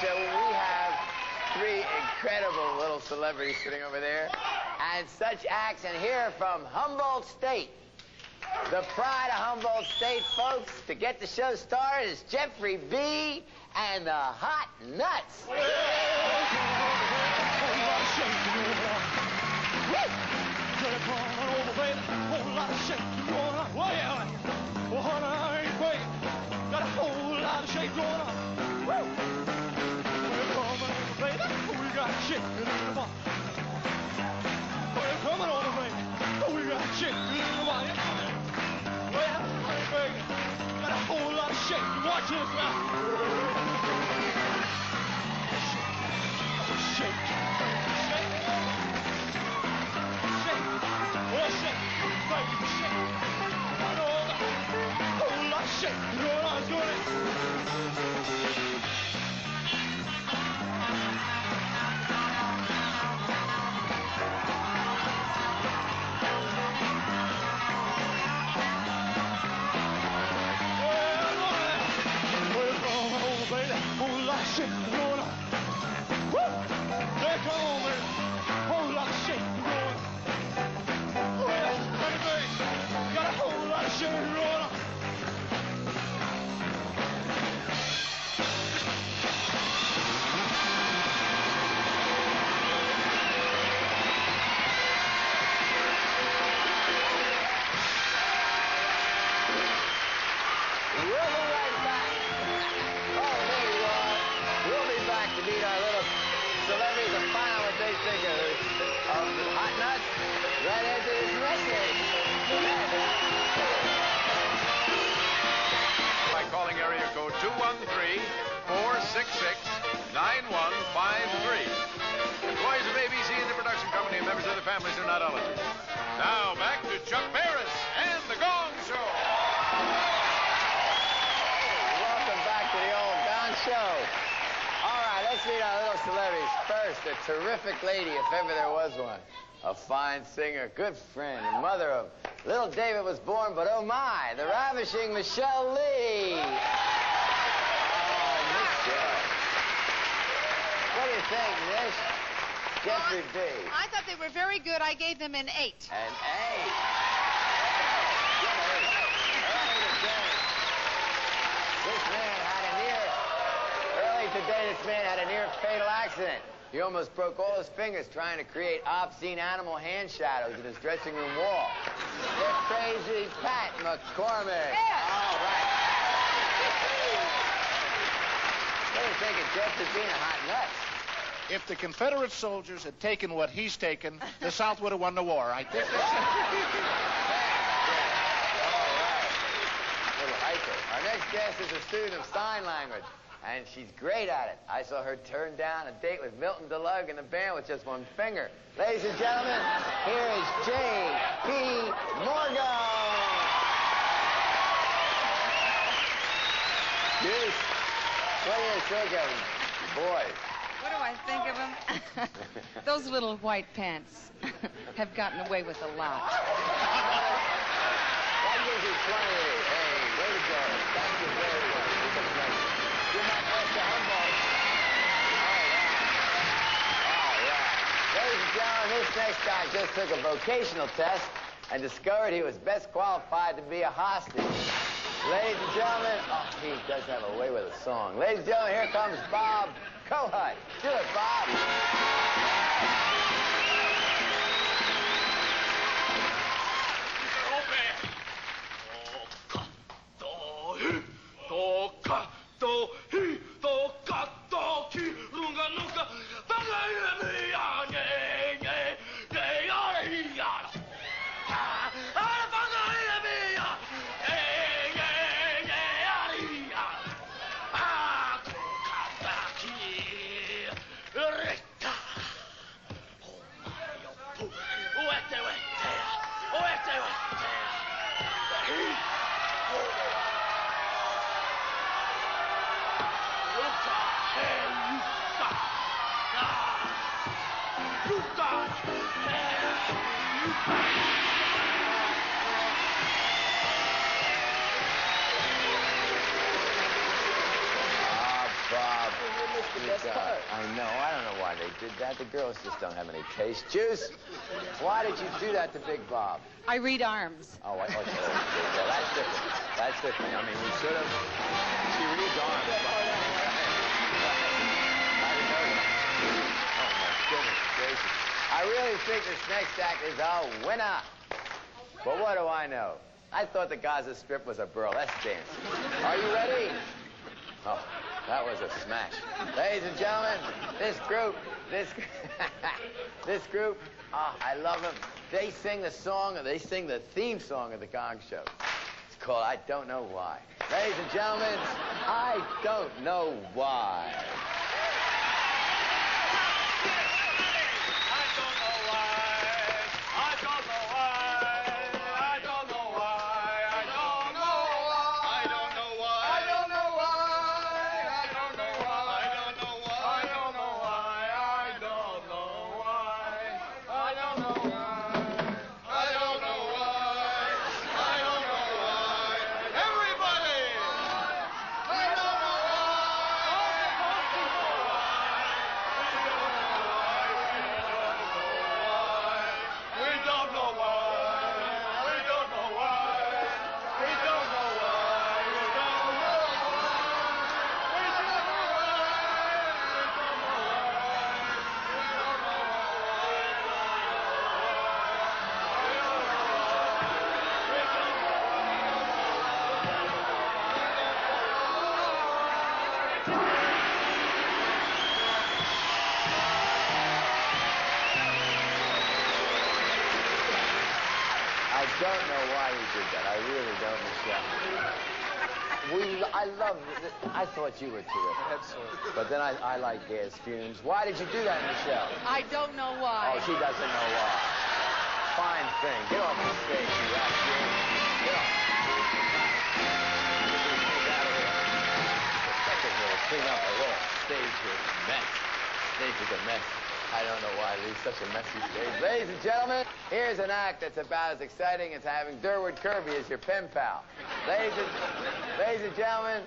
Show. We have three incredible little celebrities sitting over there, and such acts. And here from Humboldt State, the pride of Humboldt State, folks. To get the show started is Jeffrey B. and the Hot Nuts. Got a whole lot of shake going on. Woo! Well, come on, baby. We got chicken in the bar. Well, come on, baby. We got chicken in the bar. Well, baby, got a whole lot of shake. Watch this now. Shake. Shake. Shake. Oh, shake. Baby, shake. Shit, going on, going on. Well, come on, baby, whole lot of shit going on. Woo! There, come on, baby, whole lot of shit going on. Well, baby, got a whole lot of shit going on. By calling area code 213-466-9153. Employees of ABC and the production company and members of the families are not eligible. Now back to Chuck Barris and the Gong Show. Welcome back to the old Gong Show. All right, let's meet our little celebrities. First, a terrific lady, if ever there was one. A fine singer, good friend, the mother of little David was born, but oh my, the ravishing Michelle Lee. Oh, Michelle. What do you think, Nish? Jeffrey B. I thought they were very good. I gave them an 8. An 8. Early today, this man had a near fatal accident. He almost broke all his fingers trying to create obscene animal hand shadows in his dressing room wall. The crazy Pat McCormick. Yeah. All right. What do you think of Jeffrey being a hot nut? If the Confederate soldiers had taken what he's taken, the South would have won the war. I think that's... All right. Little hyper. Our next guest is a student of sign language, and she's great at it. I saw her turn down a date with Milton DeLugg in the band with just one finger. Ladies and gentlemen, here is J.P. Morgan. Yes. What do you think of him? Boy. What do I think of them? Those little white pants have gotten away with a lot. That gives you 20. Hey, way to go. Thank you very much. It's a pleasure. You're my best to Humboldt. All right. Ladies and gentlemen, this next guy just took a vocational test and discovered he was best qualified to be a hostage. Ladies and gentlemen, oh, he does have a way with a song. Ladies and gentlemen, here comes Bob Kohut. Do it, Bob. They missed the best part. I know. I don't know why they did that. The girls just don't have any taste. Juice, why did you do that to Big Bob? I read arms. Oh, yeah, that's different. That's different. I mean, we should have. She reads arms. I didn't know that. Oh, my goodness gracious. I really think this next act is a winner. But what do I know? I thought the Gaza Strip was a burlesque dance. Are you ready? Oh, that was a smash. Ladies and gentlemen, this group, I love them. They sing the theme song of the Gong Show. It's called I Don't Know Why. Ladies and gentlemen, I Don't Know Why. I don't know why we did that. I really don't, Michelle. I thought you were terrific. But then I like gas fumes. Why did you do that, Michelle? I don't know why. Oh, she doesn't know why. Fine thing. Get off the stage, you rat fume. Get off. Get out of here. Second little clean up a little stage here. Mess. Stage is a mess. I don't know why it leaves such a messy stage. Ladies and gentlemen, here's an act that's about as exciting as having Durward Kirby as your pen pal. Ladies and gentlemen,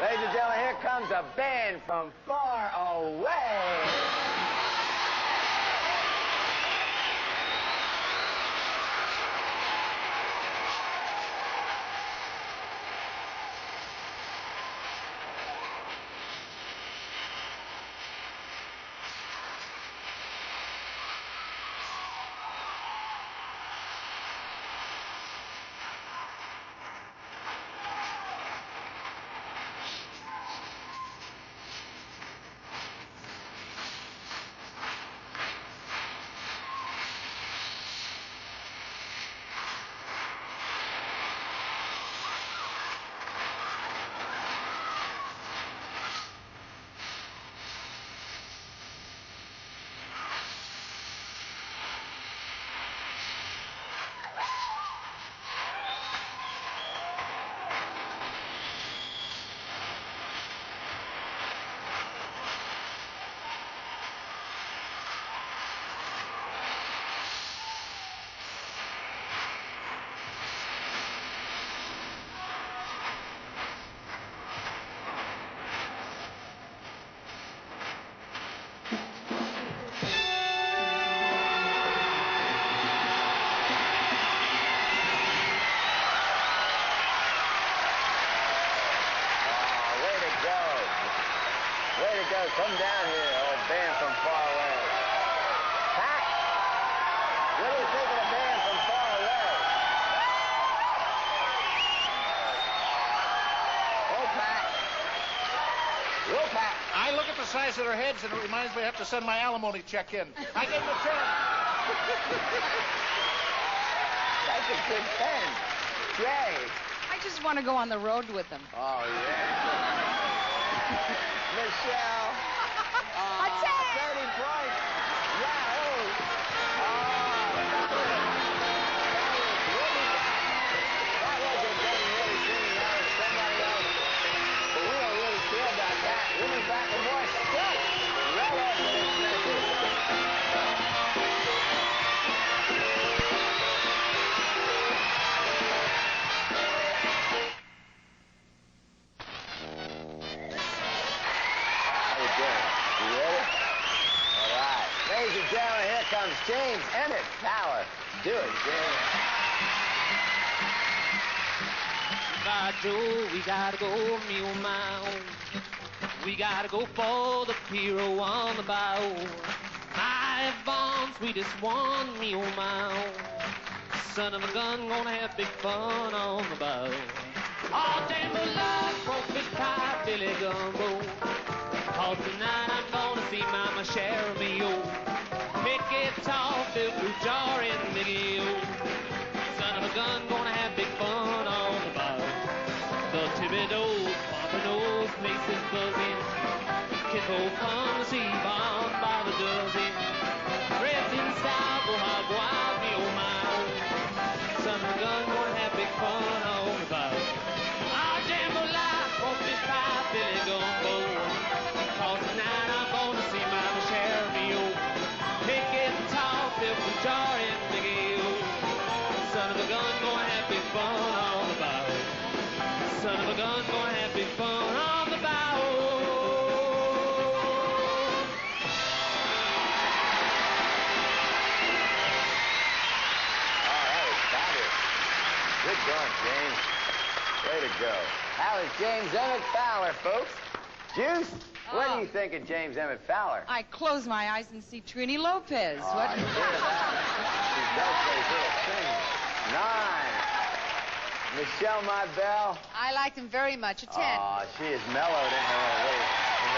ladies and gentlemen, here comes a band from far away. Come down here, old band from far away. Pat, what do you think of the band from far away? Oh, Pat. Whoa, Pat. I look at the size of their heads, and it reminds me I have to send my alimony check in. I gave them a check. That's a good pen. Jay. I just want to go on the road with them. Oh, yeah. Michelle. What's that? 30 points. Yahoo. That wasn't them really singing. That was somebody else. But we don't really care about that. We'll be back with more stuff right after this message. James Emmett Fowler. Do it, James. By Joe, we gotta go, me oh my oh. We gotta go for the hero on the bow. My Yvonne, sweetest one, me oh my oh. Son of a gun, gonna have big fun on the bow. Oh, damn the love, crawfish pie, Billy Gumbo. Oh, tonight I'm gonna see mama share of me oh. Pick guitar, fill blue jar in Mickey oh. Son of a gun, gonna have big fun on the bow. The Thibodeau, Pompadour's place is buzzing. Kids go come to see bound by the dozen. Dressed in style, go hog wild, me oh my oh. Son of a gun, gonna have big fun on the bow. Ah, jambalaya, crawfish pie, Billy Gumbo. 'Cause tonight I'm gonna see mama share me oh. Pick guitar, fill the jar in Mickey oh. Son of a gun, gonna have big fun on the bow. Son of a gun, gonna have big fun on the bow. Oh, that was fabulous. Good going, James. Way to go. That was James Emmett Fowler, folks. Juice, what do you think of James Emmett Fowler? I close my eyes and see Trini Lopez. Oh, What? I hear that. She does those little things. 9. Michelle, my belle. I liked him very much. A 10. Oh, she is mellowed in her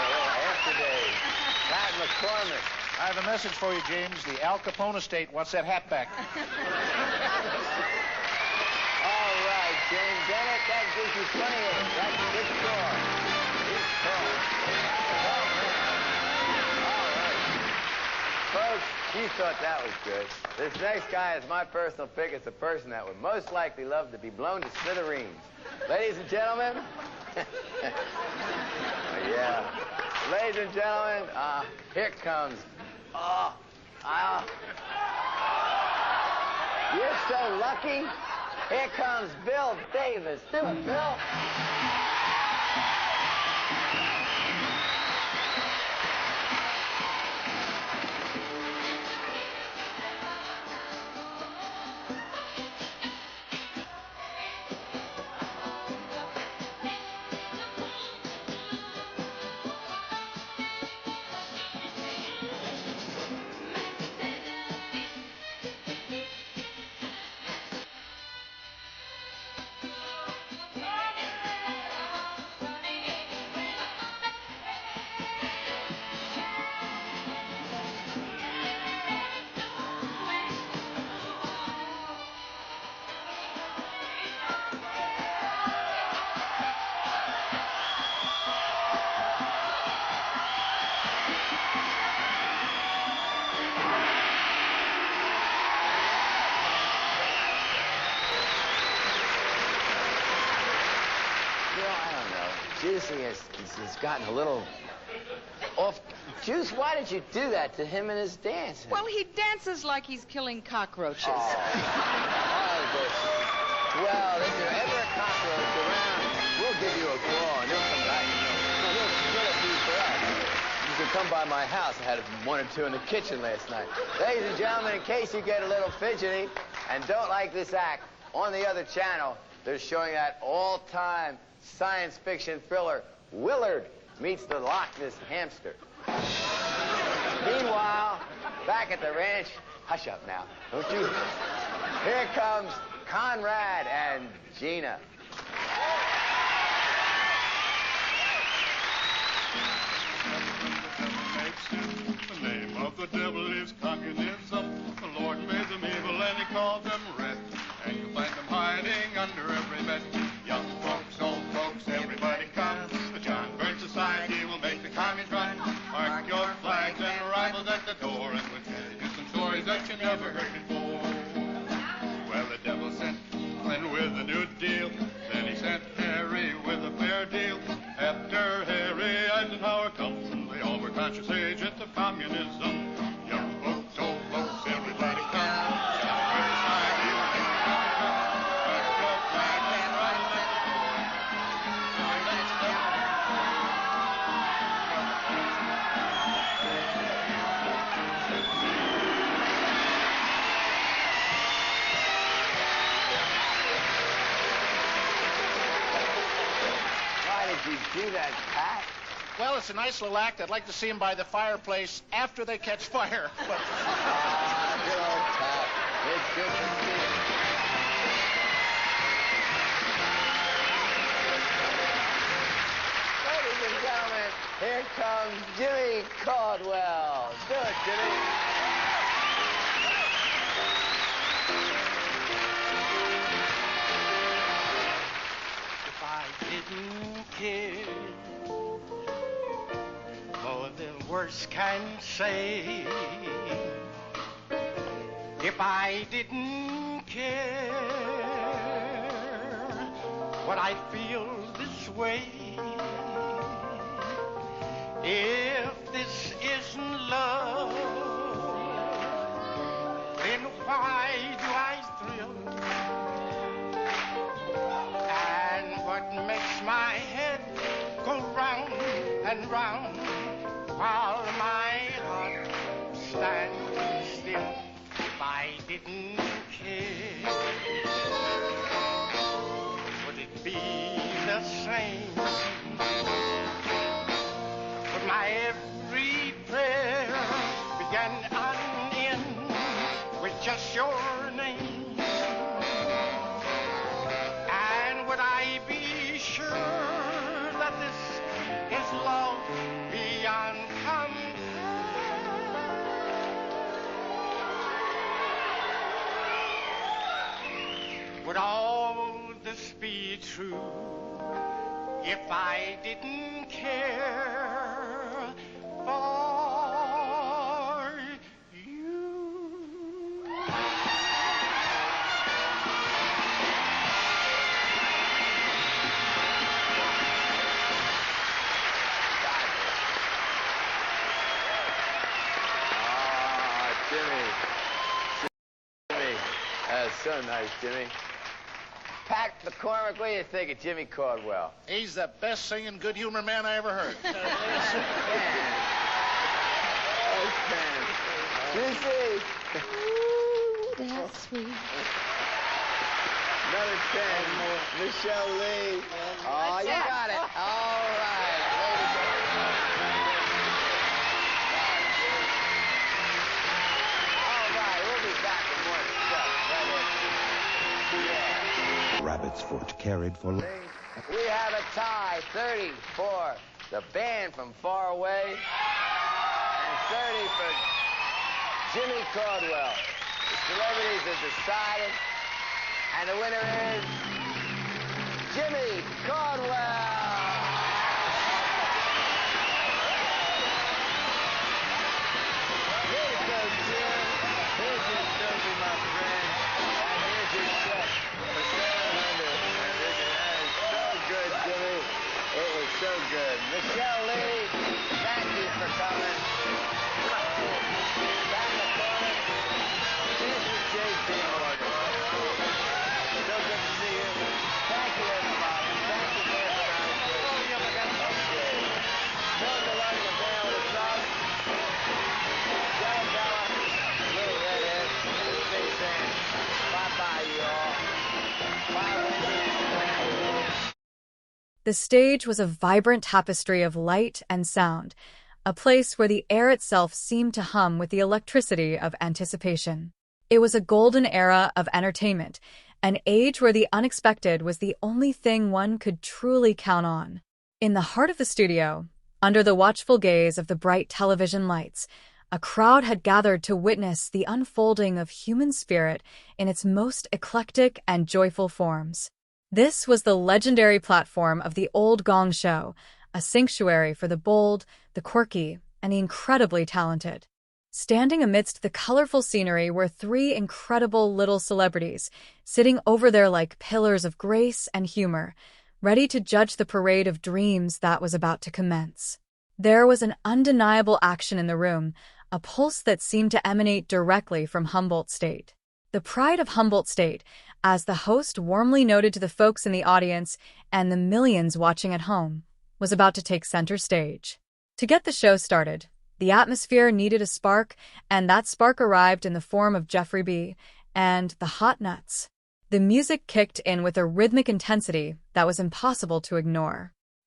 little after days. Pat McCormick. I have a message for you, James. The Al Capone estate wants that hat back. All right, James Emmett, that gives you 28. That's a good score. Good score. Oh, man. All right. Folks, you thought that was good. This next guy is my personal pick. It's the person that would most likely love to be blown to smithereens. Ladies and gentlemen. Yeah. Ladies and gentlemen, here comes. You're so lucky. Here comes Bill Davis. Do it, Bill. Juicy has gotten a little off. Juice, why did you do that to him in his dance? Well, he dances like he's killing cockroaches. Oh, well, if there's ever a cockroach around, we'll give you a call and he'll come back and he'll split a few for us. You can come by my house. I had 1 or 2 in the kitchen last night. Ladies and gentlemen, in case you get a little fidgety and don't like this act, on the other channel, they're showing that all-time science fiction thriller, Willard Meets the Loch Ness Hamster. Meanwhile, back at the ranch, hush up now, don't you? Here comes Conrad and Gina. The name of the devil is communism. The Lord made them evil and he called them red. And you'll find them hiding under every bed. Young folks, old folks, everybody come. The John Birch Society will make the commies run. Mark your flags and arrivals at the door, and we'll tell you some stories that you never heard before. Well, the devil sent Clinton with a New Deal. Then he sent Harry with a fair deal. After Harry, Eisenhower comes, and they all were conscious agents of communism. Young folks, old folks, everybody come. John Birch Society will make the commies run. Mark your flags and arrivals at the door. do that, Pat? Well, it's a nice little act. I'd like to see them by the fireplace after they catch fire. But... Good old Pat. It's good to see you. Ladies and gentlemen, here comes Jimmy Caldwell. Do it, Jimmy. If I didn't care more than words can say, if I didn't care, would I feel this way? If this isn't love, then why do I thrill? And what makes my head go round and round while my heart stands still? If I didn't care, would it be the same? Would my every prayer begin and end with just your name? And would I be sure that this is love beyond compare? Would all this be true if I didn't care for you? Jimmy. Jimmy. That's so nice, Jimmy. Pat McCormick, what do you think of Jimmy Caldwell? He's the best singing, good humor man I ever heard. Sissy. Ooh, that's sweet. Another 10. Michelle Lee. Oh, you got it. All right. All right, we'll be back with more stuff right here. Rabbit's Foot carried for... We have a tie, 30 for the band from far away, and 30 for Jimmy Caldwell. The celebrities have decided, and the winner is Jimmy Caldwell. Here goes Jim. Here's your trophy, my friend. And here's your check for $700. That is so good, Jimmy. It was so good. Michelle Lee, thank you for coming. Pat McCormick, here's your J.P. Morgan. So good to see you. Thank you, everybody. Thank you very much. Okay. Phil DeLuxe, the band with a song. Bella, little redhead, this big fan. Bye-bye, you all. Bye, Wendy. The stage was a vibrant tapestry of light and sound, a place where the air itself seemed to hum with the electricity of anticipation. It was a golden era of entertainment, an age where the unexpected was the only thing one could truly count on. In the heart of the studio, under the watchful gaze of the bright television lights, a crowd had gathered to witness the unfolding of human spirit in its most eclectic and joyful forms. This was the legendary platform of the old Gong show, a sanctuary for the bold, the quirky, and the incredibly talented. Standing amidst the colorful scenery were three incredible little celebrities, sitting over there like pillars of grace and humor, ready to judge the parade of dreams that was about to commence. There was an undeniable action in the room, a pulse that seemed to emanate directly from Humboldt State. The pride of Humboldt State, as the host warmly noted to the folks in the audience and the millions watching at home, was about to take center stage. To get the show started, the atmosphere needed a spark, and that spark arrived in the form of Jeffrey B. and the Hot Nuts. The music kicked in with a rhythmic intensity that was impossible to ignore.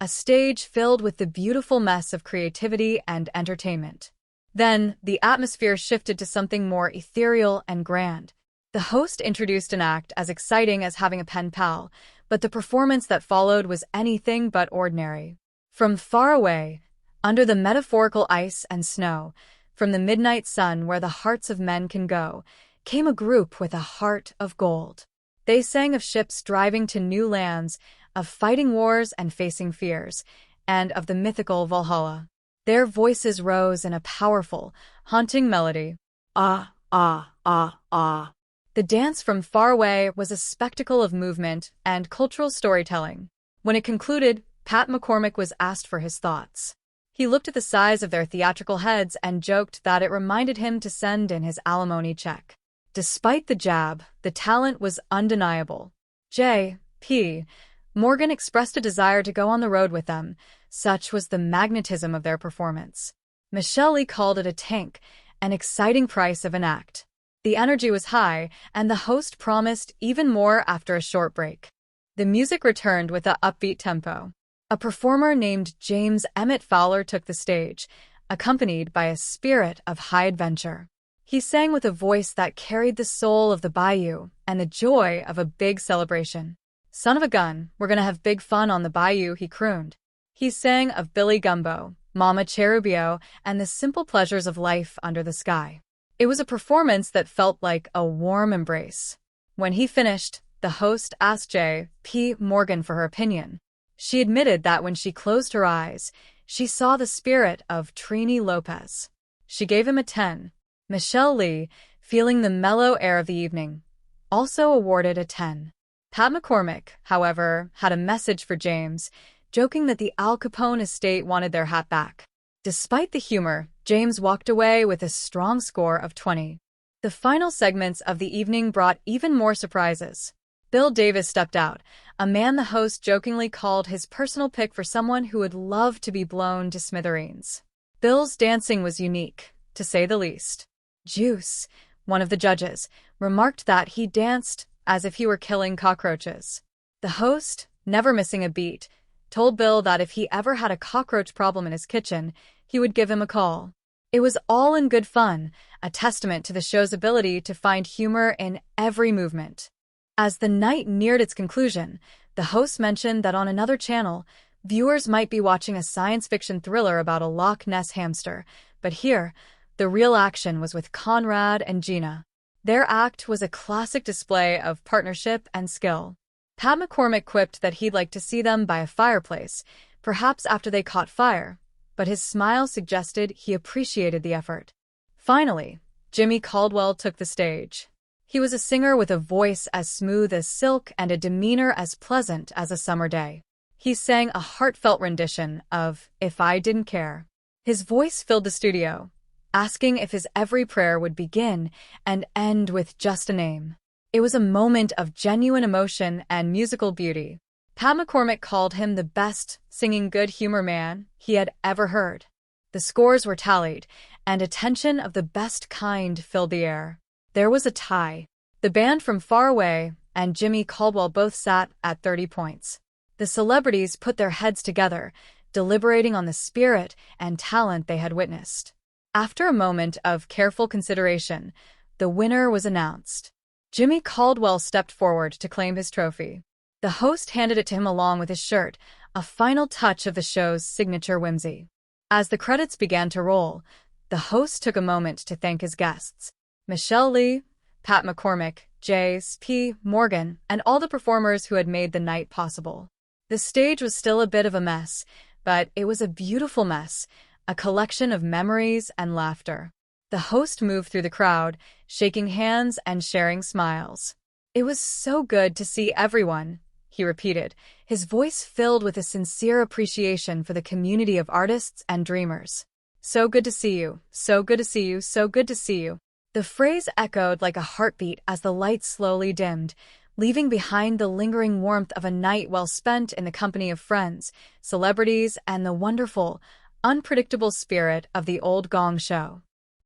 a stage filled with the beautiful mess of creativity and entertainment. Then, the atmosphere shifted to something more ethereal and grand. The host introduced an act as exciting as having a pen pal, but the performance that followed was anything but ordinary. From far away, under the metaphorical ice and snow, from the midnight sun where the hearts of men can go, came a group with a heart of gold. They sang of ships driving to new lands, of fighting wars and facing fears, and of the mythical Valhalla. Their voices rose in a powerful, haunting melody. Ah, ah, ah, ah. The dance from far away was a spectacle of movement and cultural storytelling. When it concluded, Pat McCormick was asked for his thoughts. He looked at the size of their theatrical heads and joked that it reminded him to send in his alimony check. Despite the jab, the talent was undeniable. J.P. Morgan expressed a desire to go on the road with them. Such was the magnetism of their performance. Michelle Lee called it a tank, an exciting price of an act. The energy was high, and the host promised even more after a short break. The music returned with an upbeat tempo. A performer named James Emmett Fowler took the stage, accompanied by a spirit of high adventure. He sang with a voice that carried the soul of the bayou and the joy of a big celebration. "Son of a gun, we're gonna have big fun on the bayou," he crooned. He sang of Billy Gumbo, Mama Cherubio, and the simple pleasures of life under the sky. It was a performance that felt like a warm embrace. When he finished, the host asked J.P. Morgan for her opinion. She admitted that when she closed her eyes, she saw the spirit of Trini Lopez. She gave him a 10. Michelle Lee, feeling the mellow air of the evening, also awarded a 10. Pat McCormick, however, had a message for James, joking that the Al Capone estate wanted their hat back. Despite the humor, James walked away with a strong score of 20. The final segments of the evening brought even more surprises. Bill Davis stepped out, a man the host jokingly called his personal pick for someone who would love to be blown to smithereens. Bill's dancing was unique, to say the least. Juice, one of the judges, remarked that he danced as if he were killing cockroaches. The host, never missing a beat, told Bill that if he ever had a cockroach problem in his kitchen, he would give him a call. It was all in good fun, a testament to the show's ability to find humor in every movement. As the night neared its conclusion, the host mentioned that on another channel, viewers might be watching a science fiction thriller about a Loch Ness hamster, but here, the real action was with Conrad and Gina. Their act was a classic display of partnership and skill. Pat McCormick quipped that he'd like to see them by a fireplace, perhaps after they caught fire, but his smile suggested he appreciated the effort. Finally, Jimmy Caldwell took the stage. He was a singer with a voice as smooth as silk and a demeanor as pleasant as a summer day. He sang a heartfelt rendition of "If I Didn't Care." His voice filled the studio, asking if his every prayer would begin and end with just a name. It was a moment of genuine emotion and musical beauty. Pat McCormick called him the best singing good humor man he had ever heard. The scores were tallied, and attention of the best kind filled the air. There was a tie. The band from Far Away and Jimmy Caldwell both sat at 30 points. The celebrities put their heads together, deliberating on the spirit and talent they had witnessed. After a moment of careful consideration, the winner was announced. Jimmy Caldwell stepped forward to claim his trophy. The host handed it to him along with his shirt, a final touch of the show's signature whimsy. As the credits began to roll, the host took a moment to thank his guests. Michelle Lee, Pat McCormick, J.P. Morgan, and all the performers who had made the night possible. The stage was still a bit of a mess, but it was a beautiful mess, a collection of memories and laughter. The host moved through the crowd, shaking hands and sharing smiles. "It was so good to see everyone," he repeated, his voice filled with a sincere appreciation for the community of artists and dreamers. "So good to see you, so good to see you, so good to see you." The phrase echoed like a heartbeat as the lights slowly dimmed, leaving behind the lingering warmth of a night well spent in the company of friends, celebrities, and the wonderful, unpredictable spirit of the old Gong show.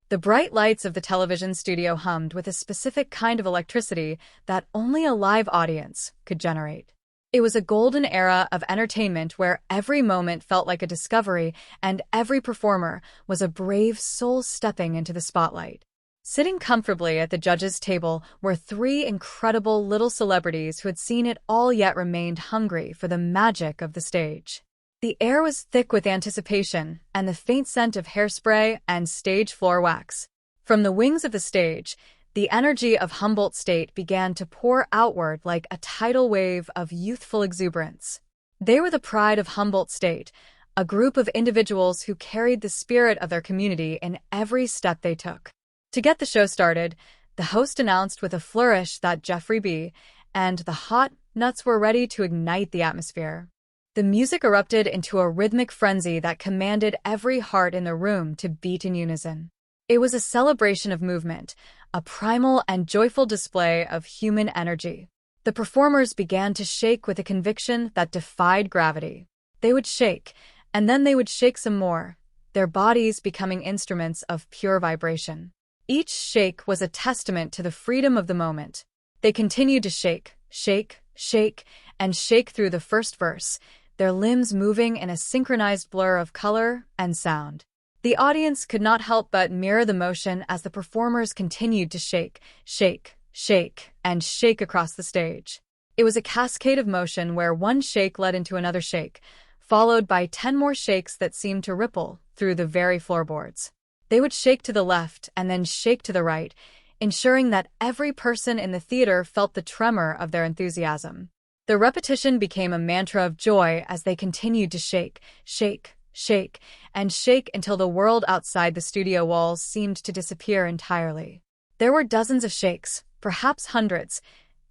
The bright lights of the television studio hummed with a specific kind of electricity that only a live audience could generate. It was a golden era of entertainment where every moment felt like a discovery and every performer was a brave soul stepping into the spotlight. Sitting comfortably at the judges' table were three incredible little celebrities who had seen it all yet remained hungry for the magic of the stage. The air was thick with anticipation and the faint scent of hairspray and stage floor wax. From the wings of the stage, the energy of Humboldt State began to pour outward like a tidal wave of youthful exuberance. They were the pride of Humboldt State, a group of individuals who carried the spirit of their community in every step they took. To get the show started, the host announced with a flourish that Jeffrey B. and the Hot Nuts were ready to ignite the atmosphere. The music erupted into a rhythmic frenzy that commanded every heart in the room to beat in unison. It was a celebration of movement, a primal and joyful display of human energy. The performers began to shake with a conviction that defied gravity. They would shake, and then they would shake some more, their bodies becoming instruments of pure vibration. Each shake was a testament to the freedom of the moment. They continued to shake, shake, shake, and shake through the first verse, their limbs moving in a synchronized blur of color and sound. The audience could not help but mirror the motion as the performers continued to shake, shake, shake, and shake across the stage. It was a cascade of motion where one shake led into another shake, followed by 10 more shakes that seemed to ripple through the very floorboards. They would shake to the left and then shake to the right, ensuring that every person in the theater felt the tremor of their enthusiasm. The repetition became a mantra of joy as they continued to shake, shake, shake, and shake until the world outside the studio walls seemed to disappear entirely. There were dozens of shakes, perhaps hundreds,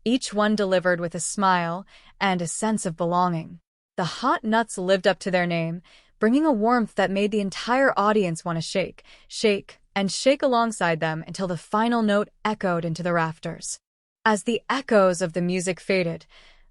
each one delivered with a smile and a sense of belonging. The Hot Nuts lived up to their name, bringing a warmth that made the entire audience want to shake, shake, and shake alongside them until the final note echoed into the rafters. As the echoes of the music faded,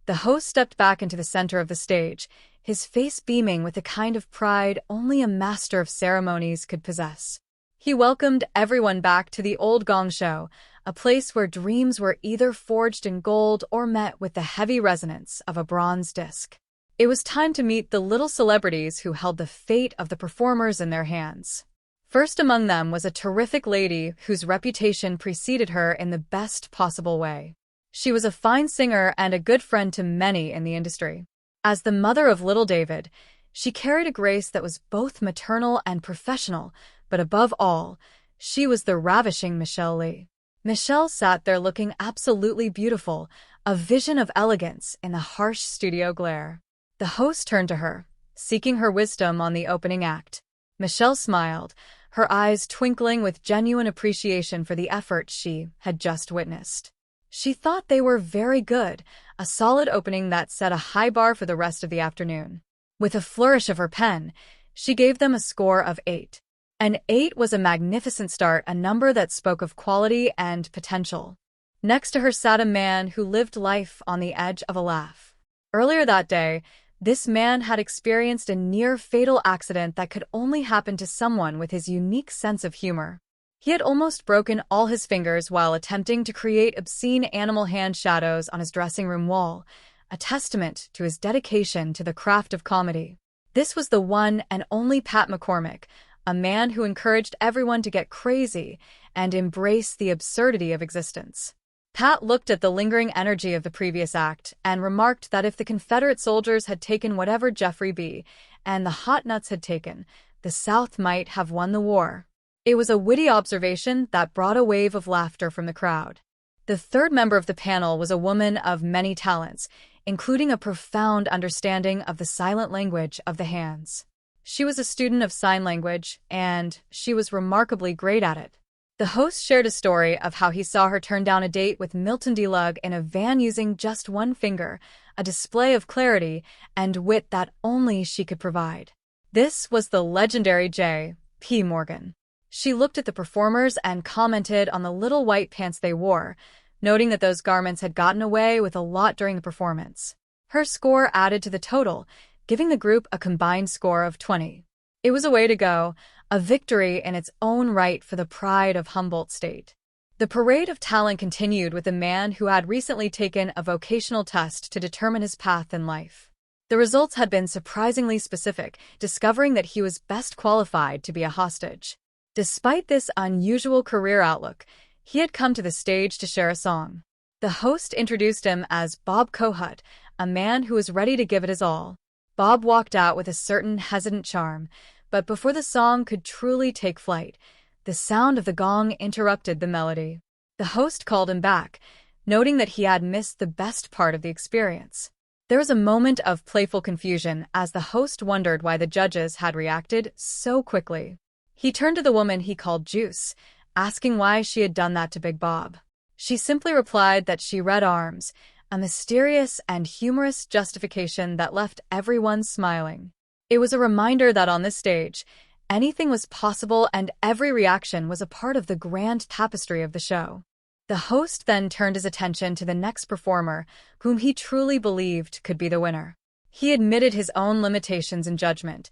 the host stepped back into the center of the stage, his face beaming with the kind of pride only a master of ceremonies could possess. He welcomed everyone back to the old Gong Show, a place where dreams were either forged in gold or met with the heavy resonance of a bronze disc. It was time to meet the little celebrities who held the fate of the performers in their hands. First among them was a terrific lady whose reputation preceded her in the best possible way. She was a fine singer and a good friend to many in the industry. As the mother of little David, she carried a grace that was both maternal and professional, but above all, she was the ravishing Michelle Lee. Michelle sat there looking absolutely beautiful, a vision of elegance in the harsh studio glare. The host turned to her, seeking her wisdom on the opening act. Michelle smiled, her eyes twinkling with genuine appreciation for the effort she had just witnessed. She thought they were very good, a solid opening that set a high bar for the rest of the afternoon. With a flourish of her pen, she gave them a score of 8. An 8 was a magnificent start, a number that spoke of quality and potential. Next to her sat a man who lived life on the edge of a laugh. Earlier that day, this man had experienced a near-fatal accident that could only happen to someone with his unique sense of humor. He had almost broken all his fingers while attempting to create obscene animal hand shadows on his dressing room wall, a testament to his dedication to the craft of comedy. This was the one and only Pat McCormick, a man who encouraged everyone to get crazy and embrace the absurdity of existence. Pat looked at the lingering energy of the previous act and remarked that if the Confederate soldiers had taken whatever Jeffrey B. and the Hot Nuts had taken, the South might have won the war. It was a witty observation that brought a wave of laughter from the crowd. The third member of the panel was a woman of many talents, including a profound understanding of the silent language of the hands. She was a student of sign language, and she was remarkably great at it. The host shared a story of how he saw her turn down a date with Milton D. Lugg in a van using just one finger, a display of clarity and wit that only she could provide. This was the legendary J. P. Morgan. She looked at the performers and commented on the little white pants they wore, noting that those garments had gotten away with a lot during the performance. Her score added to the total, giving the group a combined score of 20. It was a way to go, a victory in its own right for the pride of Humboldt State. The parade of talent continued with a man who had recently taken a vocational test to determine his path in life. The results had been surprisingly specific, discovering that he was best qualified to be a hostage. Despite this unusual career outlook, he had come to the stage to share a song. The host introduced him as Bob Kohut, a man who was ready to give it his all. Bob walked out with a certain hesitant charm, but before the song could truly take flight, the sound of the gong interrupted the melody. The host called him back, noting that he had missed the best part of the experience. There was a moment of playful confusion as the host wondered why the judges had reacted so quickly. He turned to the woman he called Juice, asking why she had done that to Big Bob. She simply replied that she read arms, a mysterious and humorous justification that left everyone smiling. It was a reminder that on this stage, anything was possible and every reaction was a part of the grand tapestry of the show. The host then turned his attention to the next performer, whom he truly believed could be the winner. He admitted his own limitations in judgment,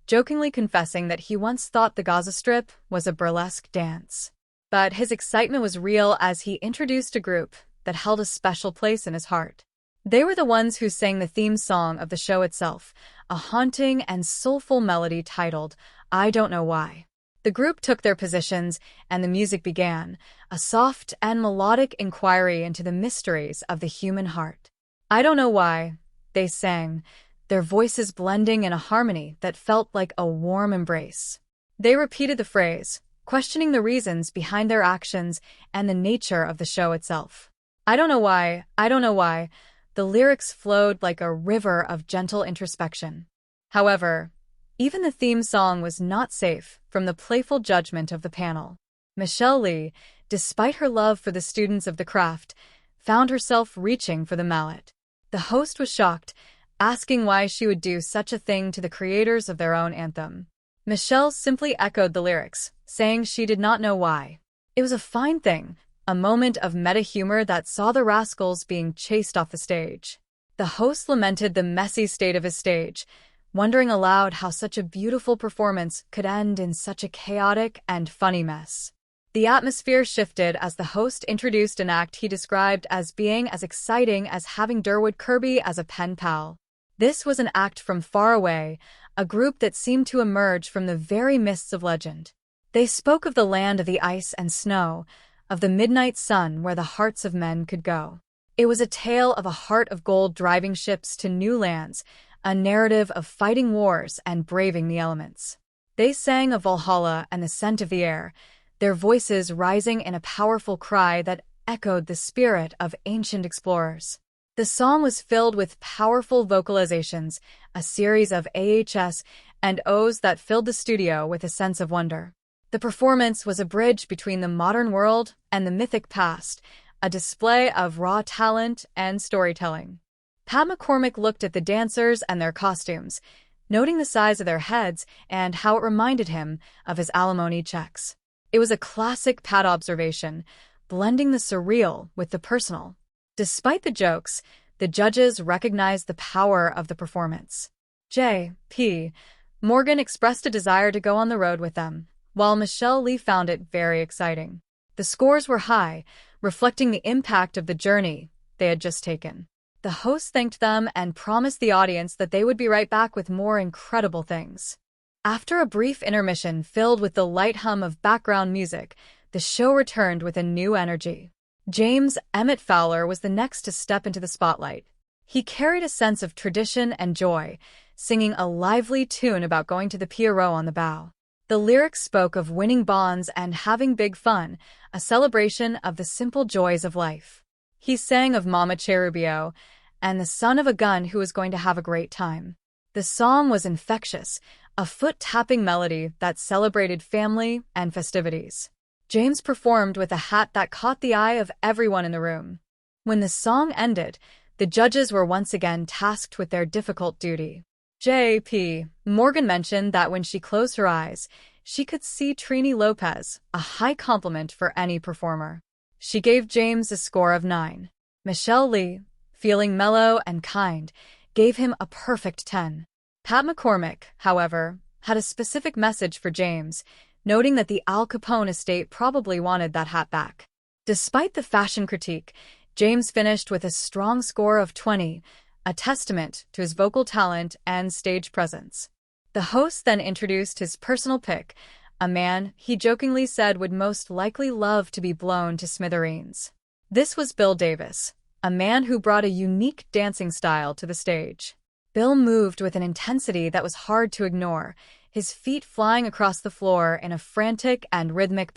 jokingly confessing that he once thought the Gaza Strip was a burlesque dance. But his excitement was real as he introduced a group that held a special place in his heart. They were the ones who sang the theme song of the show itself, a haunting and soulful melody titled, "I Don't Know Why." The group took their positions, and the music began, a soft and melodic inquiry into the mysteries of the human heart. "I don't know why," they sang, their voices blending in a harmony that felt like a warm embrace. They repeated the phrase, questioning the reasons behind their actions and the nature of the show itself. "I don't know why, I don't know why." The lyrics flowed like a river of gentle introspection. However, even the theme song was not safe from the playful judgment of the panel. Michelle Lee, despite her love for the students of the craft, found herself reaching for the mallet. The host was shocked, asking why she would do such a thing to the creators of their own anthem. Michelle simply echoed the lyrics, saying she did not know why. It was a fine thing, a moment of meta-humor that saw the rascals being chased off the stage. The host lamented the messy state of his stage, wondering aloud how such a beautiful performance could end in such a chaotic and funny mess. The atmosphere shifted as the host introduced an act he described as being as exciting as having Durwood Kirby as a pen pal. This was an act from far away, a group that seemed to emerge from the very mists of legend. They spoke of the land of the ice and snow, of the midnight sun where the hearts of men could go. It was a tale of a heart of gold driving ships to new lands, a narrative of fighting wars and braving the elements. They sang of Valhalla and the scent of the air, their voices rising in a powerful cry that echoed the spirit of ancient explorers. The song was filled with powerful vocalizations, a series of AHS and O's that filled the studio with a sense of wonder. The performance was a bridge between the modern world and the mythic past, a display of raw talent and storytelling. Pat McCormick looked at the dancers and their costumes, noting the size of their heads and how it reminded him of his alimony checks. It was a classic Pat observation, blending the surreal with the personal. Despite the jokes, the judges recognized the power of the performance. J.P. Morgan expressed a desire to go on the road with them, while Michelle Lee found it very exciting. The scores were high, reflecting the impact of the journey they had just taken. The host thanked them and promised the audience that they would be right back with more incredible things. After a brief intermission filled with the light hum of background music, the show returned with a new energy. James Emmett Fowler was the next to step into the spotlight. He carried a sense of tradition and joy, singing a lively tune about going to the Pierrot on the bow. The lyrics spoke of winning bonds and having big fun, a celebration of the simple joys of life. He sang of Mama Cherubio and the son of a gun who was going to have a great time. The song was infectious, a foot-tapping melody that celebrated family and festivities. James performed with a hat that caught the eye of everyone in the room. When the song ended, the judges were once again tasked with their difficult duty. J.P. Morgan mentioned that when she closed her eyes, she could see Trini Lopez, a high compliment for any performer. She gave James a score of 9. Michelle Lee, feeling mellow and kind, gave him a perfect 10. Pat McCormick, however, had a specific message for James, noting that the Al Capone estate probably wanted that hat back. Despite the fashion critique, James finished with a strong score of 20, a testament to his vocal talent and stage presence. The host then introduced his personal pick, a man he jokingly said would most likely love to be blown to smithereens. This was Bill Davis, a man who brought a unique dancing style to the stage. Bill moved with an intensity that was hard to ignore, his feet flying across the floor in a frantic and rhythmic